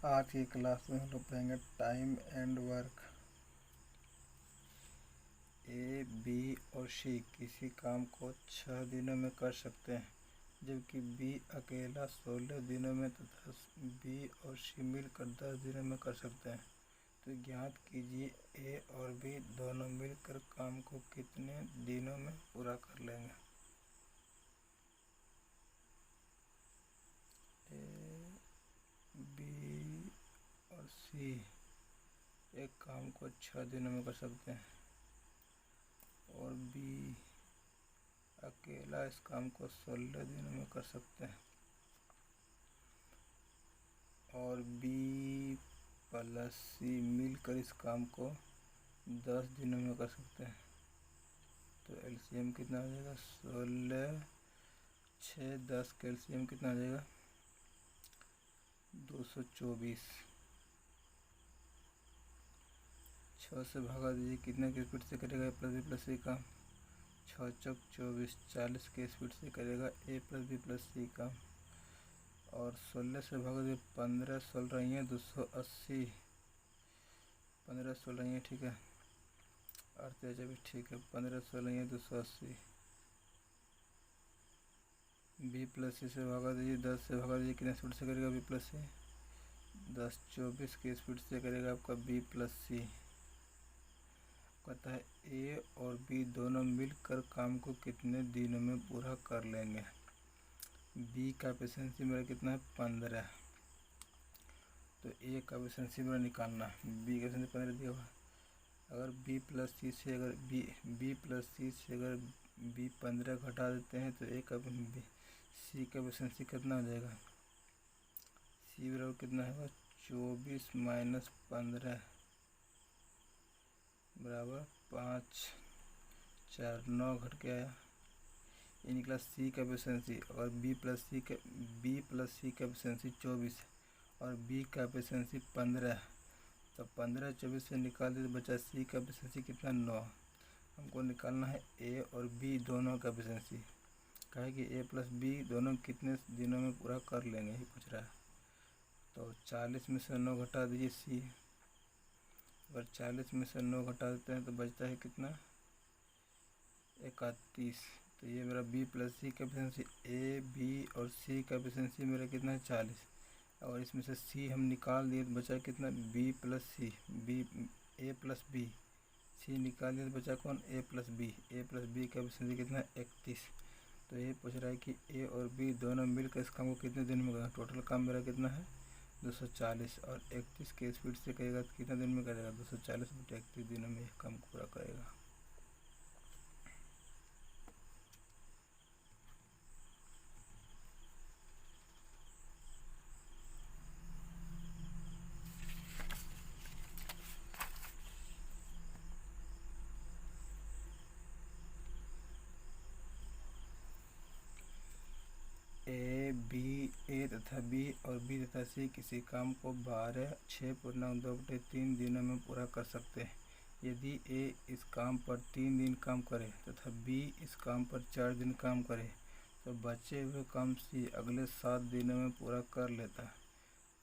आज की क्लास में हम लोग पढ़ेंगे time and work. A, B और सी किसी काम को 6 दिनों में कर सकते हैं, जबकि बी अकेला 16 दिनों में तथा बी और सी मिलकर 10 दिनों में कर सकते हैं। तो ज्ञात कीजिए ए और बी दोनों मिलकर काम को कितने दिनों में पूरा कर लेंगे। ए, बी और सी एक काम को 6 दिनों में कर सकते हैं और बी अकेला इस काम को 16 दिनों में कर सकते हैं और बी प्लस सी मिलकर इस काम को 10 दिनों में कर सकते हैं। तो एलसीएम कितना आ जाएगा? 16 6 10 का एलसीएम कितना आ जाएगा? 224। 6 से भागा दीजिए, कितने की स्पीड से करेगा ए प्लस बी प्लस सी काम? 6 चौक 24, 40 के स्पीड से करेगा ए प्लस बी प्लस सी काम। और 16 से भागा दीजिए, 15 16 ही है 280, 15 16 ही है, ठीक है। 38 भी ठीक है, 15 16 ही है 280। बी प्लस सी से भागा दीजिए, 10 से भागा दीजिए, कितने स्पीड से करेगा बी प्लस सी? 10 24 की स्पीड से करेगा आपका बी प्लस सी। कहता है ए और बी दोनों मिलकर काम को कितने दिनों में पूरा कर लेंगे। बी का एफिशिएंसी मेरा कितना है? 15। तो ए का एफिशिएंसी मेरा निकालना, बी का एफिशिएंसी 15 दिया हुआ। अगर बी प्लस सी से अगर बी प्लस सी से अगर बी 15 घटा देते हैं तो ए का सी का एफिशिएंसी कितना हो जाएगा? सी बराबर कितना है? 24 माइनस 15 बराबर 5 4 9 घट के आया। ये निकला सी का एफिशिएंसी। और बी प्लस सी का एफिशिएंसी 24 और बी का एफिशिएंसी 15। तो 15 24 से निकाल दिए तो बचा सी का एफिशिएंसी कितना? 9। हमको निकालना है ए और बी दोनों का एफिशिएंसी। कहे कि ए प्लस बी दोनों कितने दिनों में पूरा कर लेंगे, ही पूछ रहा है। तो 40 में से 9 घटा दीजिए सी। अगर 40 में से 9 घटा देते हैं तो बचता है कितना? 31। तो ये मेरा बी प्लस सी का एफिशिएंसी, ए बी और सी का एफिशिएंसी मेरा कितना है? 40। और इसमें से सी हम निकाल दिए तो बचा कितना? बी प्लस सी, बी ए प्लस बी। सी निकाल दिए तो बचा कौन? ए प्लस बी। ए प्लस बी का एफिशिएंसी कितना है? 31। तो ये पूछ रहा है कि ए और बी दोनों मिलकर इस काम को कितने दिन में करेगा। टोटल काम मेरा कितना है? 240 और 31 के स्पीड से करेगा तो कितना दिन में करेगा? 240 बटे 31 दिनों में एक काम पूरा करेगा। ए तथा बी और बी तथा सी किसी काम को 6.2/3 दिनों में पूरा कर सकते हैं। यदि ए इस काम पर 3 दिन काम करे तथा बी इस काम पर 4 दिन काम करे तो बचे हुए काम सी अगले 7 दिनों में पूरा कर लेता है।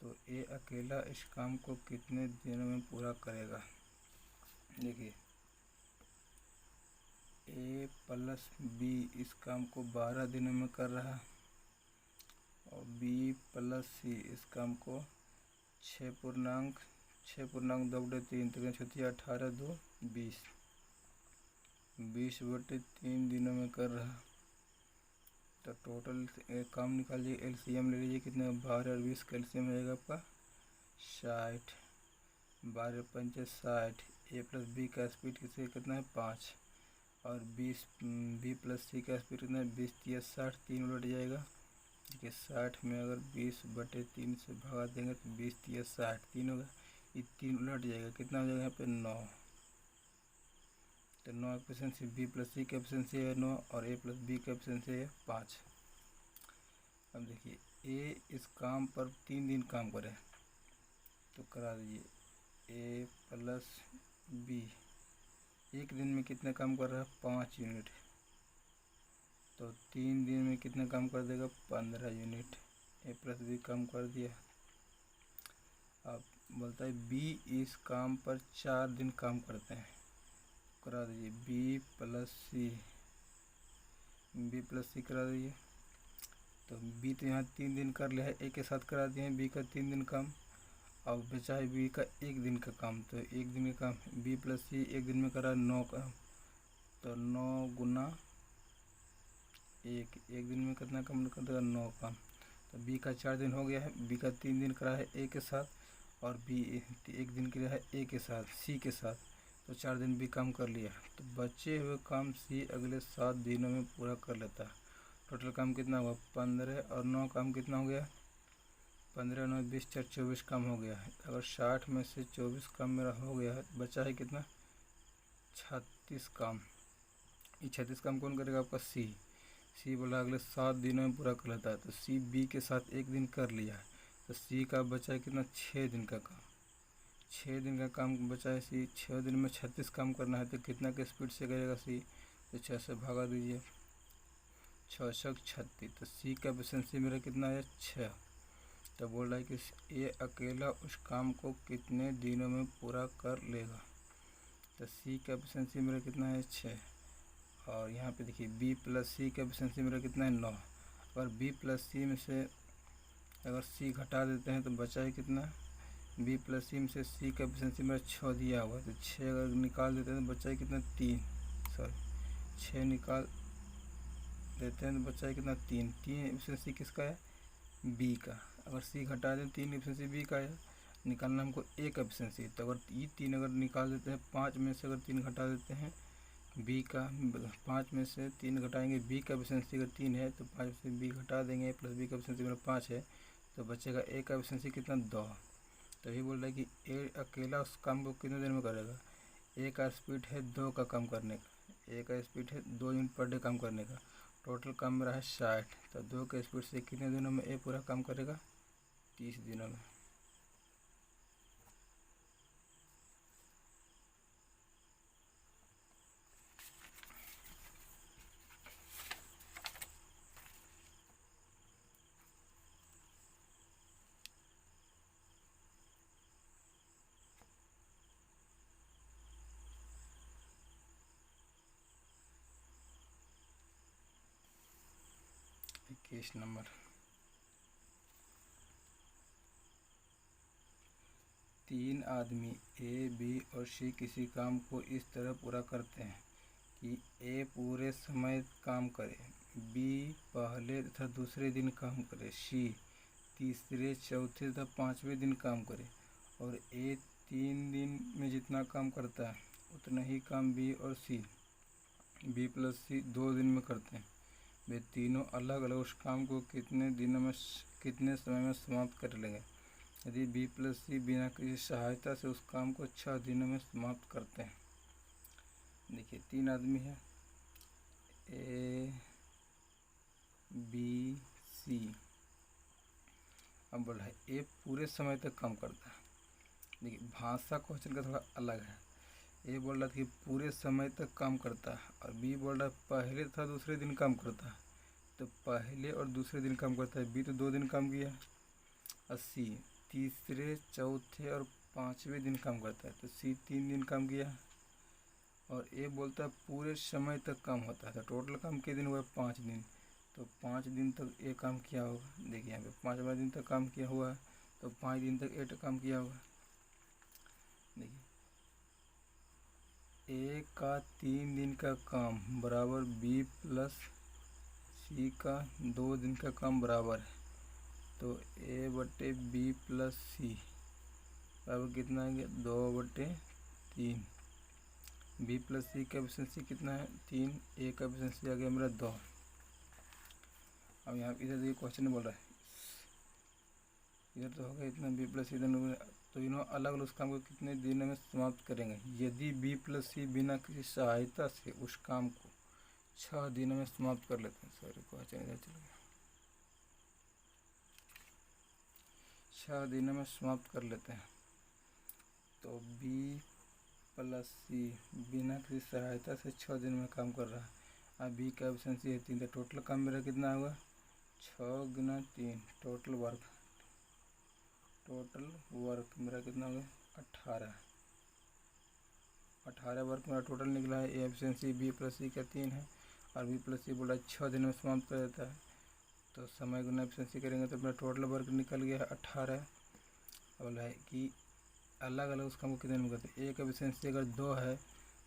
तो ए अकेला इस काम को कितने दिनों में पूरा करेगा। देखिए, ए प्लस बी इस काम को 12 दिनों में कर रहा है और बी प्लस सी इस काम को 6.2/3 तो 18 2 20 20/3 दिनों में कर रहा। तो टोटल काम निकालिए, एलसीएम ले लीजिए, कितने? 12 और 20 का एलसीएम रहेगा आपका 60। 12 पंचे 60। ए प्लस बी का स्पीड कितना है? 5। और बी प्लस सी का स्पीड कितना है? 20 3 60, 3 उलट जाएगा। देखिए 60 में अगर 20/3 से भगा देंगे तो 20 3 60, 3 होगा। ये 3 उलट जाएगा, कितना हो जाएगा यहाँ पे? 9। तो 9 एफिशिएंसी बी प्लस सी का एफिशिएंसी है 9 और ए प्लस बी का एफिशिएंसी है 5। अब देखिए ए इस काम पर 3 दिन काम करे तो करा दीजिए। ए प्लस बी एक दिन में कितने काम कर रहा है? 5 यूनिट। तो 3 दिन में कितने काम कर देगा? 15 यूनिट। ए प्लस बी काम कर दिया। अब बोलता है बी इस काम पर 4 दिन काम करते हैं, करा दीजिए बी प्लस सी करा दीजिए। तो बी तो यहाँ 3 दिन कर लिया है, एक के साथ करा दिए हैं बी का 3 दिन काम। अब बचा है बी का 1 दिन का काम, तो 1 दिन का काम बी प्लस सी 1 दिन में करा 9 का, तो 9 गुना 1, 1 दिन में कितना काम कर देगा 9 काम। तो बी का 4 दिन हो गया है, बी का 3 दिन करा है ए के साथ, और बी 1 दिन किया है ए के साथ सी के साथ, तो 4 दिन बी काम कर लिया। तो बचे हुए काम सी अगले 7 दिनों में पूरा कर लेता है। टोटल काम कितना हुआ 15, और 9 काम कितना हो गया 15, 9, 20, 4, 24 काम हो गया है। अगर 60 में से 24 काम मेरा हो गया है, बचा है कितना 36 काम। ये 36 काम कौन करेगा आपका सी बोला अगले 7 दिनों में पूरा कर लेता है। तो सी बी के साथ 1 दिन कर लिया है, तो सी का बचा है कितना 6 दिन का काम। 6 दिन का काम बचा है सी, 6 दिन में 36 काम करना है, तो कितना के स्पीड से करेगा सी, तो 6 से भागा दीजिए, 6 6 36। तो सी का एफिशिएंसी मेरा कितना है 6। तो बोल रहा है कि ये अकेला उस काम को कितने दिनों में पूरा कर लेगा। तो सी का एफिशिएंसी मेरा कितना है 6, और यहाँ पे देखिए बी प्लस सी का एफिशिएंसी मेरा कितना है 9। अगर बी प्लस सी में से अगर सी घटा देते हैं तो बचा है कितना, बी प्लस सी में से सी का एफिशिएंसी मेरा 6 दिया हुआ है, तो 6 अगर निकाल देते हैं तो बचा है कितना 3, 6 निकाल देते हैं तो बचा है कितना 3 एफिशिएंसी किसका है बी का। अगर सी घटा दें 3 एफिशिएंसी बी का है, निकालना हमको एक एफिशिएंसी। तो अगर ये 3 अगर निकाल देते हैं, 5 में से अगर 3 घटा देते हैं बी का, 5 में से 3 घटाएंगे बी का एफिशिएंसी अगर 3 है, तो 5 से बी घटा देंगे, प्लस बी का एफिशिएंसी मेरा 5 है, तो बचेगा ए का एफिशिएंसी कितना 2। तो ये बोल रहा है कि ए अकेला उस काम को कितने देर में करेगा। ए का स्पीड है 2 का काम करने का, ए का स्पीड है 2 यूनिट पर डे काम करने का। टोटल काम मेरा है 60, तो 2 के स्पीड से कितने दिनों में ए पूरा काम करेगा 30 दिनों में। केस नंबर 3 आदमी ए बी और सी किसी काम को इस तरह पूरा करते हैं कि ए पूरे समय काम करे, बी पहले तथा दूसरे दिन काम करे, सी तीसरे चौथे तथा 5वें दिन काम करे, और ए 3 दिन में जितना काम करता है उतना ही काम बी और सी बी प्लस सी 2 दिन में करते हैं। वे तीनों अलग अलग उस काम को कितने दिनों में कितने समय में समाप्त कर लेंगे। यदि बी प्लस सी बिना किसी सहायता से उस काम को 6 दिनों में समाप्त करते हैं। देखिए 3 आदमी है ए बी सी। अब बोला है ए पूरे समय तक काम करता है। देखिए भाषा क्वेश्चन का थोड़ा अलग है। ए बोल रहा था कि पूरे समय तक काम करता है, और बी बोल रहा है पहले तथा दूसरे दिन काम करता है। तो पहले और दूसरे दिन काम करता है, बी तो 2 दिन काम किया, और सी तीसरे चौथे और 5वें दिन काम करता है, तो सी 3 दिन काम किया। और ए बोलता है पूरे समय तक काम होता है, तो टोटल काम कितने दिन हुआ 5 दिन, तो 5 दिन तक ए काम किया होगा। देखिए यहाँ पे 5वां दिन तक काम किया हुआ है, तो 5 दिन तक ए काम किया होगा। देखिए ए का 3 दिन का काम बराबर बी प्लस सी का 2 दिन का काम बराबर है, तो ए बटे बी प्लस सी बराबर कितना है 2/3। बी प्लस सी का एफिशिएंसी कितना है 3, ए का एफिशिएंसी आ गया मेरा 2। अब यहाँ इधर देखिए क्वेश्चन बोल रहा है, इधर तो होगा इतना बी प्लस सी, तो इन्होंने अलग अलग उस काम को कितने दिनों में समाप्त करेंगे। यदि बी प्लस सी बिना किसी सहायता से उस काम को 6 दिनों में समाप्त कर लेते हैं। सॉरी क्वेश्चन इधर चल गया, 6 दिनों में समाप्त कर लेते हैं, तो बी प्लस सी बिना किसी सहायता से 6 दिन में काम कर रहा है। अब बी का एफिशिएंसी है 3, तो टोटल काम मेरा कितना होगा 6 गुना 3, टोटल टोटल वर्क मेरा कितना हो गया 18। 18 वर्क मेरा टोटल निकला है। ए एफिशिएंसी बी प्लस सी का 3 है और बी प्लस सी बोला 6 दिन में समाप्त कर देता है। तो समय गुना एफिशिएंसी करेंगे तो मेरा टोटल वर्क निकल गया है 18। बोला है कि अलग अलग उस काम को कितने दिन में करते हैं। एक एफिशिएंसी अगर 2 है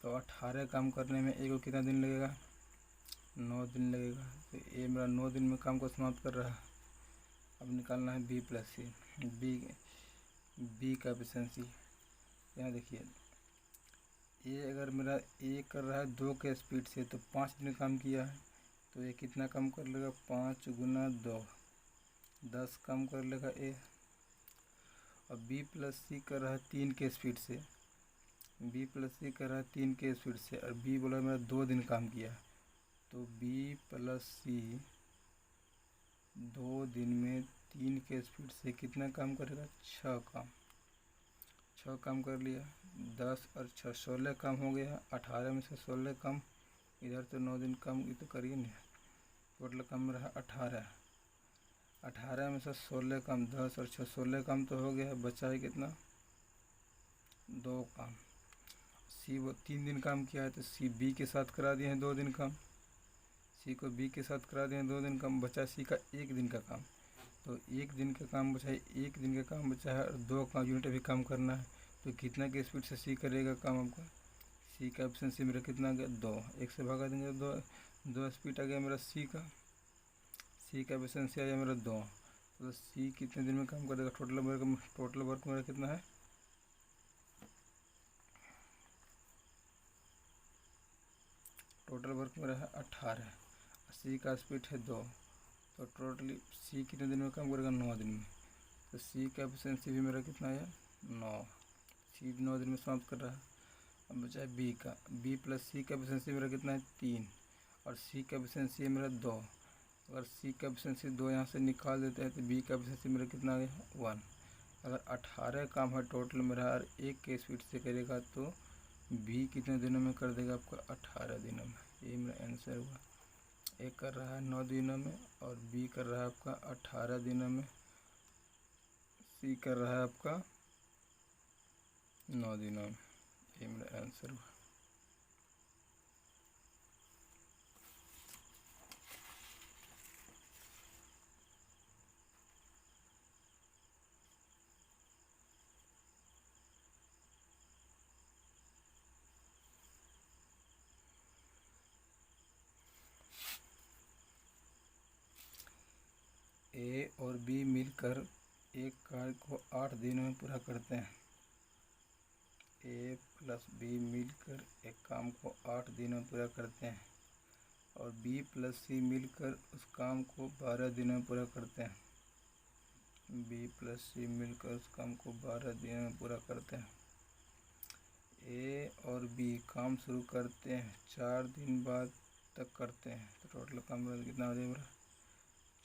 तो 18 काम करने में एक को कितना दिन लगेगा, 9 दिन लगेगा। तो ये मेरा 9 दिन में काम को समाप्त कर रहा है। अब निकालना है बी प्लस सी। बी का एफिशिएंसी यहाँ देखिए, ये अगर मेरा ए कर रहा है 2 के स्पीड से तो 5 दिन काम किया है, तो ये कितना काम कर लेगा, 5 गुना 2 10 काम कर लेगा ए। और बी प्लस सी कर रहा है 3 के स्पीड से, बी प्लस सी कर रहा है 3 के स्पीड से और बी बोला मेरा 2 दिन काम किया, तो बी प्लस सी 2 दिन में 3 के स्पीड से कितना काम करेगा, 6 काम कर लिया। 10 और 6 16 काम हो गया। 18 में से 16 काम, इधर तो 9 दिन काम ये तो करिए नहीं। टोटल काम रहा 18। 18 में से 16 काम, 10 और 6 16 काम तो हो गया। बचा है कितना, 2 काम। सी वो 3 दिन काम किया है तो सी बी के साथ करा दिए हैं 2 दिन काम, सी को बी के साथ करा दिए हैं 2 दिन काम। बचा सी का 1 दिन का काम, तो 1 दिन का काम बचा है, 1 दिन का काम बचा है और 2 का यूनिट अभी काम करना है। तो कितना के स्पीड से सी करेगा काम आपका, सी का एफिशिएंसी मेरा कितना आ गया, 2। 1 से भगा देंगे तो 2 स्पीड आ गया मेरा सी का एफिशिएंसी आ गया मेरा 2। तो सी कितने दिन में काम करेगा, टोटल वर्क मेरा कितना है, टोटल वर्क मेरा है 18। सी का स्पीड है 2, तो टोटली सी कितने दिन में काम करेगा, 9 दिन में। तो सी का एफिशिएंसी भी मेरा कितना है, 9। सी 9 दिन में समाप्त कर रहा है। अब बचा है बी का, बी प्लस सी का एफिशिएंसी मेरा कितना है, 3 और सी का एफिशिएंसी है मेरा 2। अगर सी का एफिशिएंसी 2 यहाँ से निकाल देते हैं तो बी का एफिशिएंसी मेरा कितना आ गया, 1। अगर 18 काम है टोटल मेरा और 1 के स्पीड से करेगा तो बी कितने दिनों में कर देगा आपका, 18 दिनों में। ये मेरा आंसर हुआ। ए कर रहा है 9 दिनों में और बी कर रहा है आपका 18 दिनों में, सी कर रहा है आपका 9 दिनों में। ये मेरा आंसर हुआ। ए और बी मिलकर एक कार्य को 8 दिनों में पूरा करते हैं। ए प्लस बी मिलकर एक काम को 8 दिनों में पूरा करते हैं और बी प्लस सी मिलकर उस काम को 12 दिनों में पूरा करते हैं। बी प्लस सी मिलकर उस काम को 12 दिनों में पूरा करते हैं। ए और बी काम शुरू करते हैं, 4 दिन बाद तक करते हैं, तो टोटल काम कितना हो जाएगा,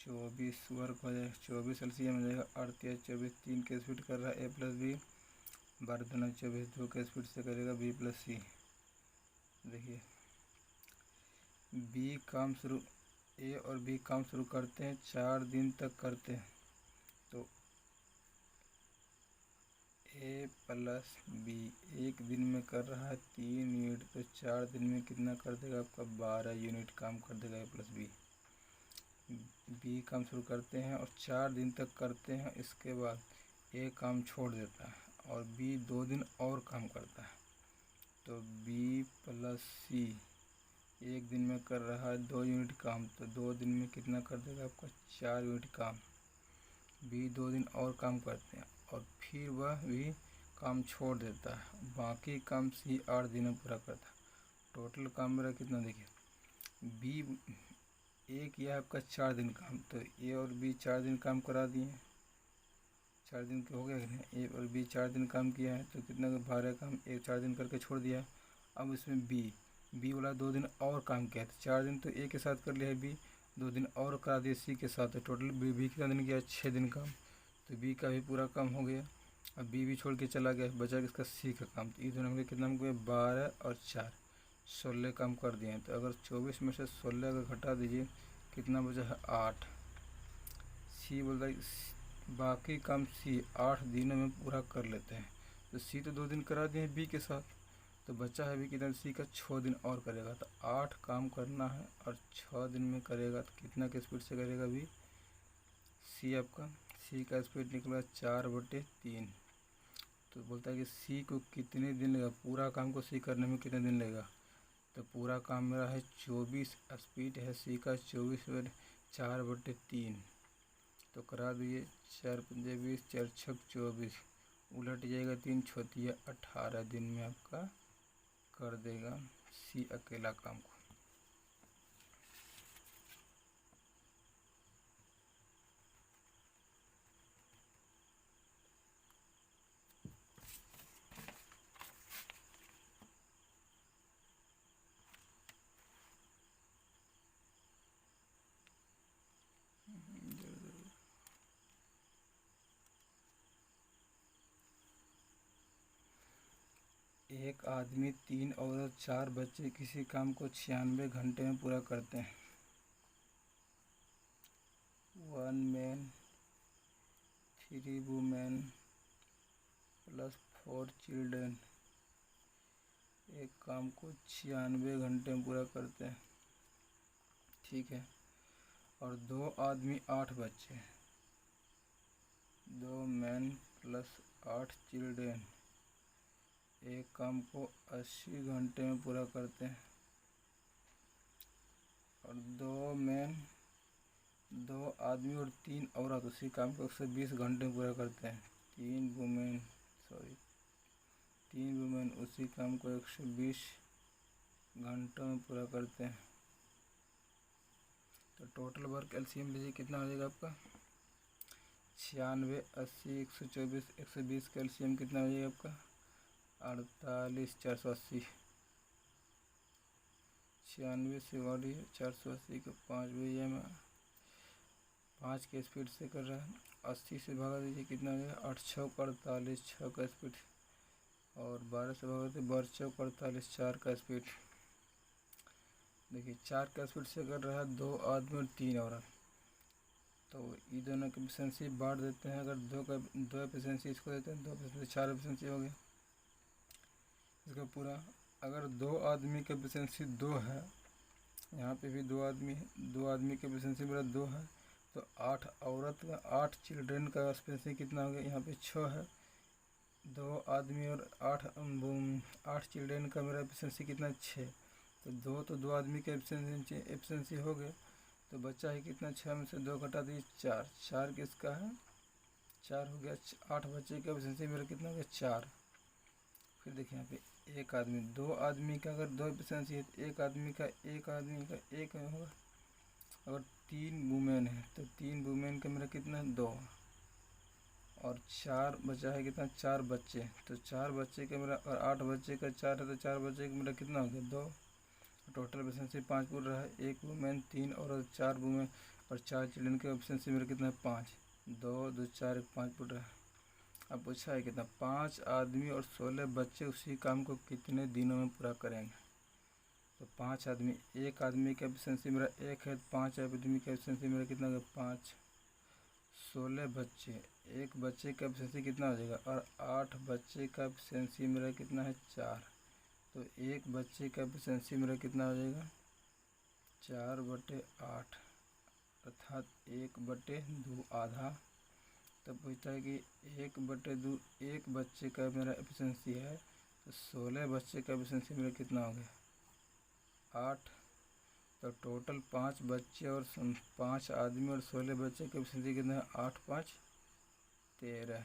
24 वर्क हो जाएगा। 24 एलसीएम हो जाएगा। 8 24, 3 के स्पीड कर रहा है ए प्लस बी, 12 दूना 24, 2 के स्पीड से करेगा बी प्लस सी। देखिए बी काम शुरू, ए और बी काम शुरू करते हैं, 4 दिन तक करते हैं, तो ए प्लस बी 1 दिन में कर रहा है 3 यूनिट, तो 4 दिन में कितना कर देगा आपका, 12 यूनिट काम कर देगा ए प्लस बी। बी काम शुरू करते हैं और 4 दिन तक करते हैं, इसके बाद ए काम छोड़ देता है और बी 2 दिन और काम करता है, तो बी प्लस सी 1 दिन में कर रहा है 2 यूनिट काम, तो 2 दिन में कितना कर देगा आपका, 4 यूनिट काम। बी 2 दिन और काम करते हैं और फिर वह भी काम छोड़ देता है, बाकी काम सी 8 दिन में पूरा करता है। टोटल काम मेरा कितना, देखिए बी ए किया आपका 4 दिन काम, तो ए और बी 4 दिन काम करा दिए, 4 दिन के हो गया कि नहीं। ए और बी 4 दिन काम किया है तो कितना 12 काम, ए 4 दिन करके छोड़ दिया। अब इसमें बी वाला 2 दिन और काम किया, तो 4 दिन तो ए के साथ कर लिया है, बी 2 दिन और करा दिया सी के साथ, तो टोटल बी कितना दिन किया, 6 दिन काम, तो बी का भी पूरा काम हो गया। अब बी भी छोड़ के चला गया, बचा इसका सी का काम, तो ये दोनों में कितना हो गया, 12 और 4 16 काम कर दिए हैं। तो अगर 24 में से 16 अगर घटा दीजिए कितना बचा है, 8। सी बोलता है बाकी काम सी 8 दिनों में पूरा कर लेते हैं। तो सी तो 2 दिन करा दिए बी के साथ, तो बच्चा है भी कितना, सी का 6 दिन और करेगा। तो 8 काम करना है और 6 दिन में करेगा, तो कितना के स्पीड से करेगा भी सी आपका, सी का स्पीड निकला 4/3। तो बोलता है कि सी को कितने दिन लगेगा, पूरा काम को सी करने में कितने दिन लगेगा। तो पूरा काम मेरा है 24, स्पीड है सी का 24 4/3। तो करा दिए 4×5 = 20, 4×6 = 24, उलट जाएगा 3 छोतिया 18 दिन में आपका कर देगा सी अकेला काम को। एक आदमी 3 और 4 बच्चे किसी काम को 96 घंटे में पूरा करते हैं। 1 मैन 3 वुमेन + 4 चिल्ड्रन एक काम को 96 घंटे में पूरा करते हैं, ठीक है। और 2 आदमी 8 बच्चे, 2 मैन + 8 चिल्ड्रन एक काम को 80 घंटे में पूरा करते हैं। और 2 मैन, 2 आदमी और 3 औरत उसी काम को 120 घंटे में पूरा करते हैं। 3 वुमेन उसी काम को 120 घंटों में पूरा करते हैं। तो टोटल वर्क एलसीएम लीजिए कितना हो जाएगा आपका 96, 80, 124, 120 का एलसीएम कितना हो जाएगा आपका 48, 480। 96 से बढ़ी 480 को 5 भैया में 5 के स्पीड से कर रहा है। 80 से भगा दीजिए कितना हो जाएगा 8 6 48, 6 का स्पीड। और 12 से भगा दीजिए 12 4 48, 4 का स्पीड। देखिए 4 का स्पीड से कर रहा है 2 आदमी और 3 औरत। तो ये दोनों की एफिशिएंसी बांट देते हैं। अगर 2 एफिशिएंसी इसको देते हैं, 2 एफिशिएंसी 4 एफिशिएंसी हो गया इसका पूरा। अगर 2 आदमी की एफिशिएंसी 2 है, यहाँ पे भी 2 आदमी है, 2 आदमी की एफिशिएंसी मेरा 2 है, तो 8 औरत का 8 चिल्ड्रेन का एफिशिएंसी कितना हो गया, यहाँ पे 6 है। 2 आदमी और 8 चिल्ड्रेन का मेरा एफिशिएंसी कितना 6। तो 2 आदमी के एफिशिएंसी हो गए, तो बच्चा है कितना 6 में से 2 घटा दिए 4, 4 किसका है 4 हो गया। 8 बच्चे का एफिशिएंसी मेरा कितना हो गया 4। फिर देखिए यहाँ पे एक आदमी, 2 आदमी का अगर 2 एफिशिएंसी है तो एक आदमी का एक होगा। अगर 3 वुमेन है तो 3 वुमेन का मेरा कितना है 2। और 4 बचा है कितना 4 बच्चे, तो 4 बच्चे का मेरा, और 8 बच्चे का 4 है तो 4 बच्चे का मेरा कितना हो गया 2। टोटल एफिशिएंसी 5 पूरा रहा है। 1 वुमेन 3 और 4 वुमेन और 4 चिल्ड्रन का एफिशिएंसी मेरा कितना है 5। 2 2 4 1 5 पूरा रहा है। अब पूछा है कितना 5 आदमी और 16 बच्चे उसी काम को कितने दिनों में पूरा करेंगे। तो 5 आदमी, एक आदमी का एफिशिएंसी मेरा 1 है, 5 आदमी का एफिशिएंसी मेरा कितना होगा 5। 16 बच्चे, एक बच्चे का एफिशिएंसी कितना हो जाएगा, और 8 बच्चे का एफिशिएंसी मेरा कितना है 4। तो एक बच्चे का एफिशिएंसी मेरा कितना हो जाएगा 4/8, अर्थात 1/2 आधा। तब पूछता है कि 1/2 एक बच्चे का मेरा एफिशिएंसी है, तो 16 बच्चे का एफिशिएंसी मेरा कितना हो गया 8। तो टोटल 5 बच्चे और 5 आदमी और 16 बच्चे का एफिशिएंसी कितना है 8 5 13।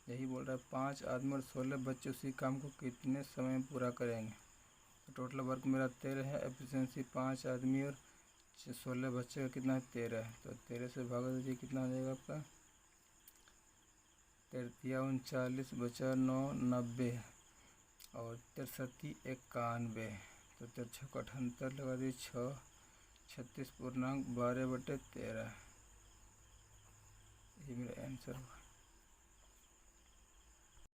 यही बोल रहा है 5 आदमी और 16 बच्चे उसी काम को कितने समय में पूरा करेंगे। तो टोटल वर्क मेरा 13 है, एफिशिएंसी 5 आदमी और 16 बच्चे का कितना है 13 है। तो 13 से भागा दीजिए कितना हो जाएगा आपका 13 39 बचा 9 90 और 63 91। तो 6 को 78 लगा दिए 6 36 पूर्णांक 12/13। ये मेरा आंसर हुआ।